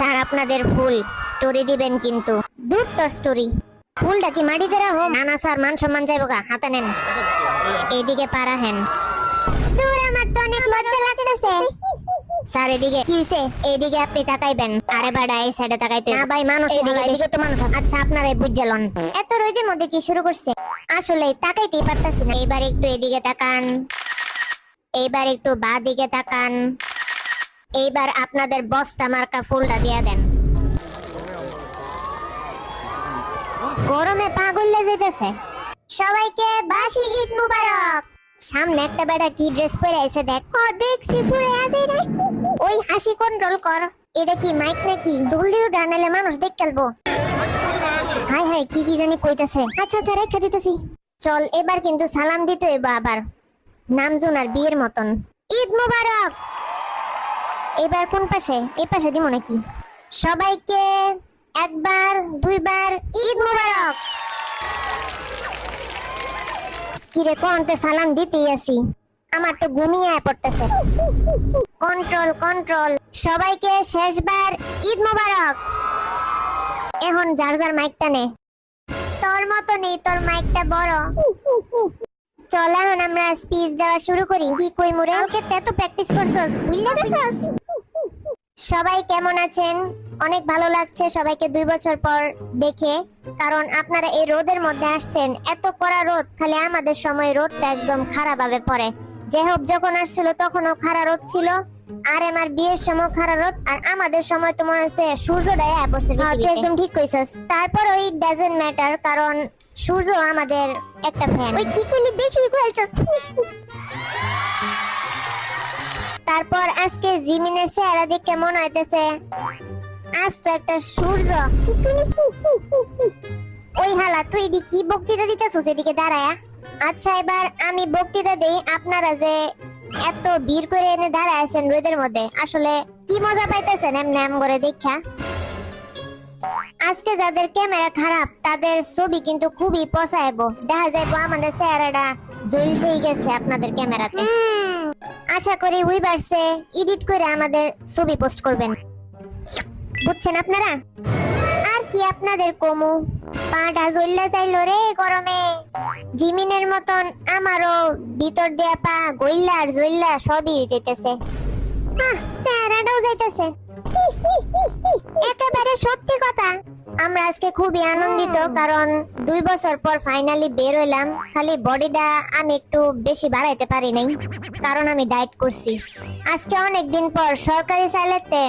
Sir আপনাদের ফুল story দিবেন কিন্তু দূর তোর স্টোরি ফুলটা কি মাটিতে রাখো? না না স্যার, মান সম্মান যাইব গা, হাতে নেন। এইদিকে পারা হেন। দূর, আমার তো অনেক লজ্জা লাগতেছে। স্যার এদিকে কি হইছে? এইদিকে আপনি তাকাইবেন। আরে বাড়া, এই সাইডে তাকাইতে না ভাই, মানুষ এদিকে তো মানুষ আছে। আচ্ছা আপনারাই বুঝলেন। এত রোজের মধ্যে কি শুরু করছে? আসলে তাকাইতেই পারতাছি না। এইবার একটু এদিকে তাকান, এইবার একটু বাঁ দিকে তাকান, এইবার আপনাদের বস্তা মার্কা ফুলটা দিয়ে দেন। গরমে পাগল যেতেছে। সবাইকে বাসি ঈদ মুবারক। সামনে একটা বেটা কি ড্রেস পরে আইছে দেখ। ও দেখছি, পুরো আছে রে। ওই হাসি কন্ট্রোল কর। এটা কি মাইক নাকি? জলদি উঠা, নাহলে মানুষ দেখ খেলবো। হাই হাই, কি কি জানি কইতাছে। আচ্ছা আচ্ছা, রেখে দিতেছি। চল, এবার কিন্তু সালাম দিতে হইব আবার, নামজুনার বিয়ের মতন। ঈদ মুবারক। এবার কোন পাশে? এই পাশে দিব নাকি? সবাইকে একবার দুইবার ঈদ মুবারক। কিরে কোনতে সালাম দিতেই আছি, আমার তো ঘুমিয়ে পড়তেছে। Control control. সবাইকে শেষবার ঈদ মুবারক। এখন যার যার মাইকটা নে। তোর মতো নেই, তোর মাইকটা বড়। চল এখন আমরা স্পিচ দেওয়া শুরু করি। কি কই মুরে, ওকে এত প্র্যাকটিস করছস, বুঝলা গেছস? সবাই কেমন আছেন? অনেক ভালো লাগছে সবাইকে 2 বছর পর দেখে, কারণ আপনারা এই রোদের মধ্যে আসছেন। এত কড়া রোদ, খালি আমাদের সময় রোদটা একদম খারাপ ভাবে পড়ে। জেহব যখন আসছিল তখনও খারাপ রোদ ছিল, আর আমার বিয়ের সময় খারাপ রোদ, আর আমাদের সময় তো মনে হচ্ছে সূর্যটাই পড়ছে। একদম ঠিক কইছস। তারপর ওই ডাজন্ট ম্যাটার, কারণ সূর্য আমাদের একটা ফ্যান। ওই কি কইলি, বেশি কইছস। তারপর আজকে জিমিনের চেহারা দেখে মনে হইতেছে আজ তো একটা সূর্য। ওই হালা, তুই এদিকে কি বক্তৃতা দিতেছিস? এদিকে দাঁড়ায়া। আচ্ছা এবার আমি বক্তৃতা দেই। আপনারা যে এত ভিড় করে এনে দাঁড়ায় আছেন রোদের মধ্যে, আসলে কি মজা পাইতেছেন এমনি এম করে দেখা? আজকে যাদের ক্যামেরা খারাপ তাদের ছবি কিন্তু খুবই পছাইবো, দেখা যাইবো আমাদের চেহারাটা জ্বলছেই গেছে আপনাদের ক্যামেরাতে। আশা করি উইভার্সে এডিট করে আমাদের ছবি পোস্ট করবেন, বুঝছেন আপনারা? আর কি আপনাদের কমু, পাটা জ্বললে যাইলো রে গরমে। জিমিনের মতন আমারও ভিতর দিয়া পা গইল্লা আর জ্বললা সবই যেতেছে, চেহারাটাও যাইতেছে। একেবারে সত্যি কথা। আমরা আজকে খুবই আনন্দিত, কারণ 2 বছর পর ফাইনালি বের হইলাম। খালি বডিটা আমি একটু বেশি বাড়াইতে পারি নাই, কারণ আমি ডায়েট করছি। আজকে অনেক দিন পর সরকারি স্যালারিতে